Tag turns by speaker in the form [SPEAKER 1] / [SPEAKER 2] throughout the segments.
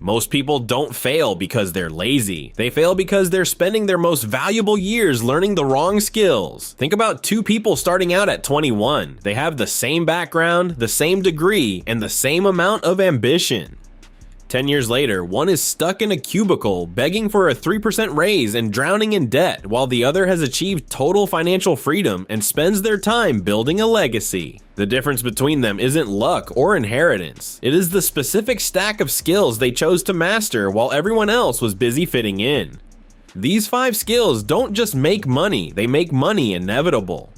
[SPEAKER 1] Most people don't fail because they're lazy. They fail because they're spending their most valuable years learning the wrong skills. Think about two people starting out at 21. They have the same background, the same degree, and the same amount of ambition. 10 years later, one is stuck in a cubicle begging for a 3% raise and drowning in debt, while the other has achieved total financial freedom and spends their time building a legacy. The difference between them isn't luck or inheritance. It is the specific stack of skills they chose to master while everyone else was busy fitting in. These 5 skills don't just make money, they make money inevitable.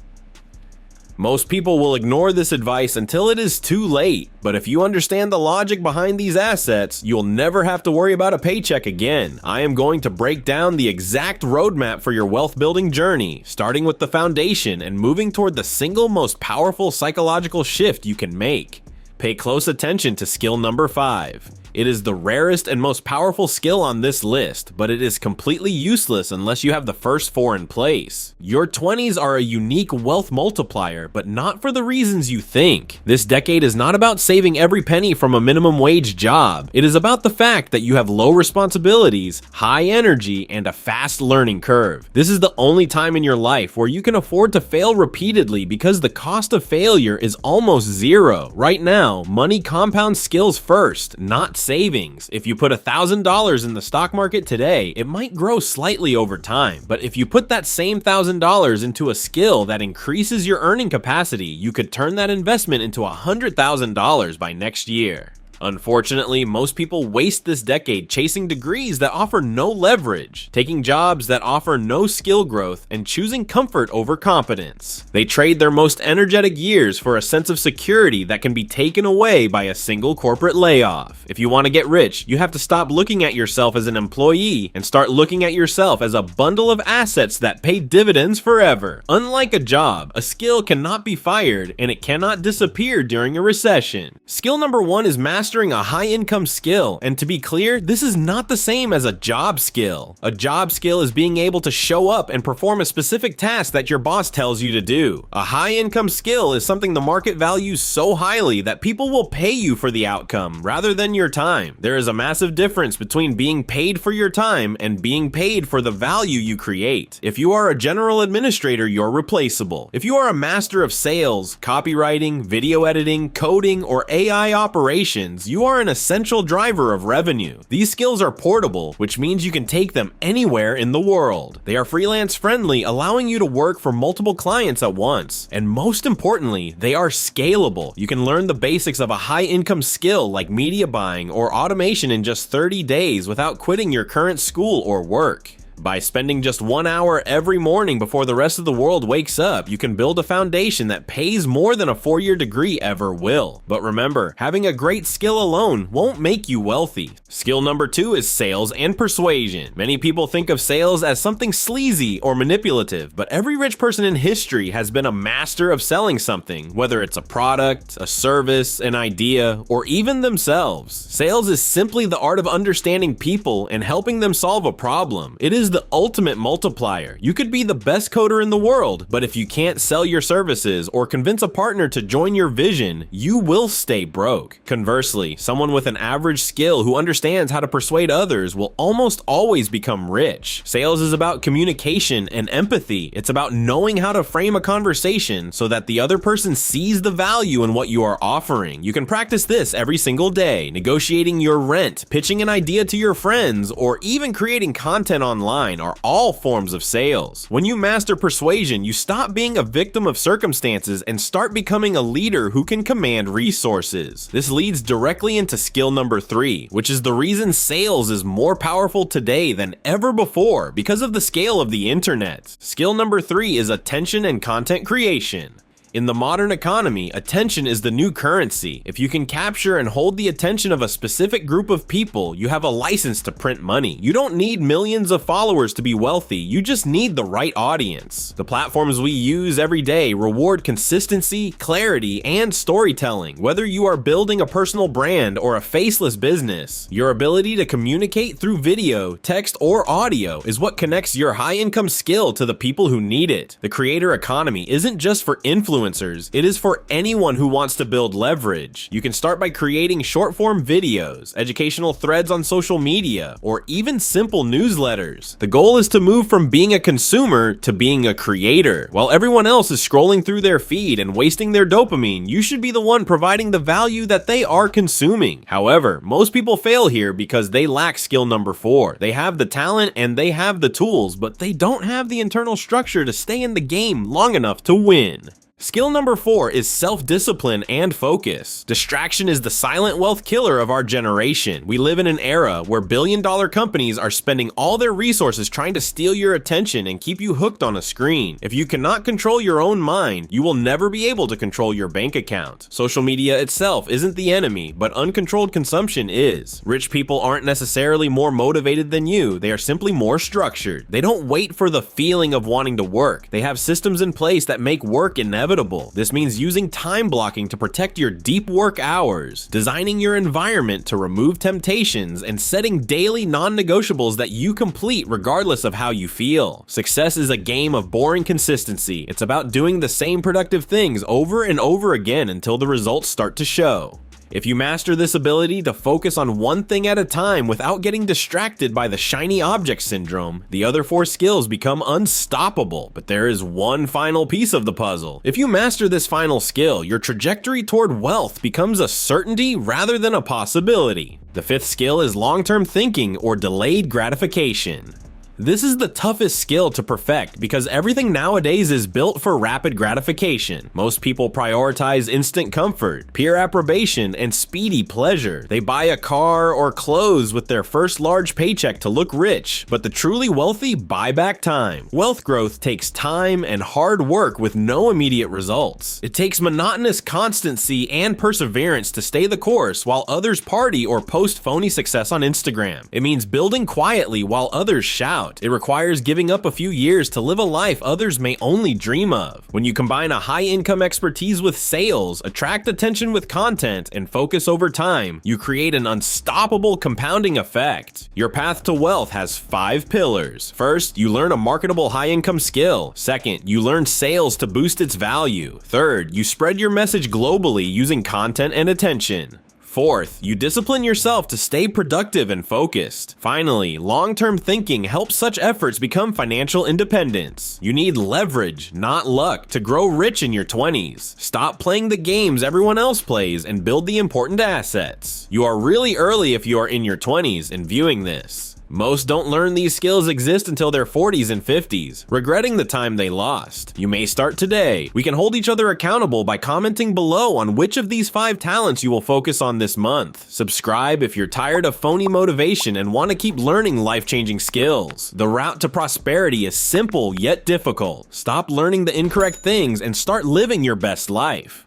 [SPEAKER 1] Most people will ignore this advice until it is too late, but if you understand the logic behind these assets, you'll never have to worry about a paycheck again. I am going to break down the exact roadmap for your wealth building journey, starting with the foundation and moving toward the single most powerful psychological shift you can make. Pay close attention to skill number 5. It is the rarest and most powerful skill on this list, but it is completely useless unless you have the first 4 in place. Your 20s are a unique wealth multiplier, but not for the reasons you think. This decade is not about saving every penny from a minimum wage job. It is about the fact that you have low responsibilities, high energy, and a fast learning curve. This is the only time in your life where you can afford to fail repeatedly because the cost of failure is almost zero. Right now, money compounds skills first, not savings. If you put $1,000 in the stock market today, it might grow slightly over time, but if you put that same $1,000 into a skill that increases your earning capacity, you could turn that investment into $100,000 by next year. Unfortunately, most people waste this decade chasing degrees that offer no leverage, taking jobs that offer no skill growth, and choosing comfort over competence. They trade their most energetic years for a sense of security that can be taken away by a single corporate layoff. If you want to get rich, you have to stop looking at yourself as an employee and start looking at yourself as a bundle of assets that pay dividends forever. Unlike a job, a skill cannot be fired and it cannot disappear during a recession. Skill number 1 is mastering a high-income skill, and to be clear, this is not the same as a job skill. A job skill is being able to show up and perform a specific task that your boss tells you to do. A high-income skill is something the market values so highly that people will pay you for the outcome rather than your time. There is a massive difference between being paid for your time and being paid for the value you create. If you are a general administrator, you're replaceable. If you are a master of sales, copywriting, video editing, coding, or AI operations, you are an essential driver of revenue. These skills are portable, which means you can take them anywhere in the world. They are freelance friendly, allowing you to work for multiple clients at once. And most importantly, they are scalable. You can learn the basics of a high income skill like media buying or automation in just 30 days without quitting your current school or work. By spending just 1 hour every morning before the rest of the world wakes up, you can build a foundation that pays more than a 4-year degree ever will. But remember, having a great skill alone won't make you wealthy. Skill number 2 is sales and persuasion. Many people think of sales as something sleazy or manipulative, but every rich person in history has been a master of selling something, whether it's a product, a service, an idea, or even themselves. Sales is simply the art of understanding people and helping them solve a problem. It is the ultimate multiplier. You could be the best coder in the world, but if you can't sell your services or convince a partner to join your vision, you will stay broke. Conversely, someone with an average skill who understands how to persuade others will almost always become rich. Sales is about communication and empathy. It's about knowing how to frame a conversation so that the other person sees the value in what you are offering. You can practice this every single day, negotiating your rent, pitching an idea to your friends, or even creating content online are all forms of sales. When you master persuasion, you stop being a victim of circumstances and start becoming a leader who can command resources. This leads directly into skill number 3, which is the reason sales is more powerful today than ever before because of the scale of the internet. Skill number 3 is attention and content creation. In the modern economy, attention is the new currency. If you can capture and hold the attention of a specific group of people, you have a license to print money. You don't need millions of followers to be wealthy, you just need the right audience. The platforms we use every day reward consistency, clarity, and storytelling. Whether you are building a personal brand or a faceless business, your ability to communicate through video, text, or audio is what connects your high-income skill to the people who need it. The creator economy isn't just for influencers influencers, it is for anyone who wants to build leverage. You can start by creating short-form videos, educational threads on social media, or even simple newsletters. The goal is to move from being a consumer to being a creator. While everyone else is scrolling through their feed and wasting their dopamine, you should be the one providing the value that they are consuming. However, most people fail here because they lack skill number 4. They have the talent and they have the tools, but they don't have the internal structure to stay in the game long enough to win. Skill number 4 is self-discipline and focus. Distraction is the silent wealth killer of our generation. We live in an era where billion-dollar companies are spending all their resources trying to steal your attention and keep you hooked on a screen. If you cannot control your own mind, you will never be able to control your bank account. Social media itself isn't the enemy, but uncontrolled consumption is. Rich people aren't necessarily more motivated than you, they are simply more structured. They don't wait for the feeling of wanting to work. They have systems in place that make work inevitable. This means using time blocking to protect your deep work hours, designing your environment to remove temptations, and setting daily non-negotiables that you complete regardless of how you feel. Success is a game of boring consistency. It's about doing the same productive things over and over again until the results start to show. If you master this ability to focus on one thing at a time without getting distracted by the shiny object syndrome, the other 4 skills become unstoppable. But there is one final piece of the puzzle. If you master this final skill, your trajectory toward wealth becomes a certainty rather than a possibility. The 5th skill is long-term thinking or delayed gratification. This is the toughest skill to perfect because everything nowadays is built for rapid gratification. Most people prioritize instant comfort, peer approbation, and speedy pleasure. They buy a car or clothes with their first large paycheck to look rich, but the truly wealthy buy back time. Wealth growth takes time and hard work with no immediate results. It takes monotonous constancy and perseverance to stay the course while others party or post phony success on Instagram. It means building quietly while others shout. It requires giving up a few years to live a life others may only dream of. When you combine a high-income expertise with sales, attract attention with content, and focus over time, you create an unstoppable compounding effect. Your path to wealth has 5 pillars. First, you learn a marketable high-income skill. Second, you learn sales to boost its value. Third, you spread your message globally using content and attention. Fourth, you discipline yourself to stay productive and focused. Finally, long-term thinking helps such efforts become financial independence. You need leverage, not luck, to grow rich in your 20s. Stop playing the games everyone else plays and build the important assets. You are really early if you are in your 20s and viewing this. Most don't learn these skills exist until their 40s and 50s, regretting the time they lost. You may start today. We can hold each other accountable by commenting below on which of these 5 talents you will focus on this month. Subscribe if you're tired of phony motivation and want to keep learning life-changing skills. The route to prosperity is simple yet difficult. Stop learning the incorrect things and start living your best life.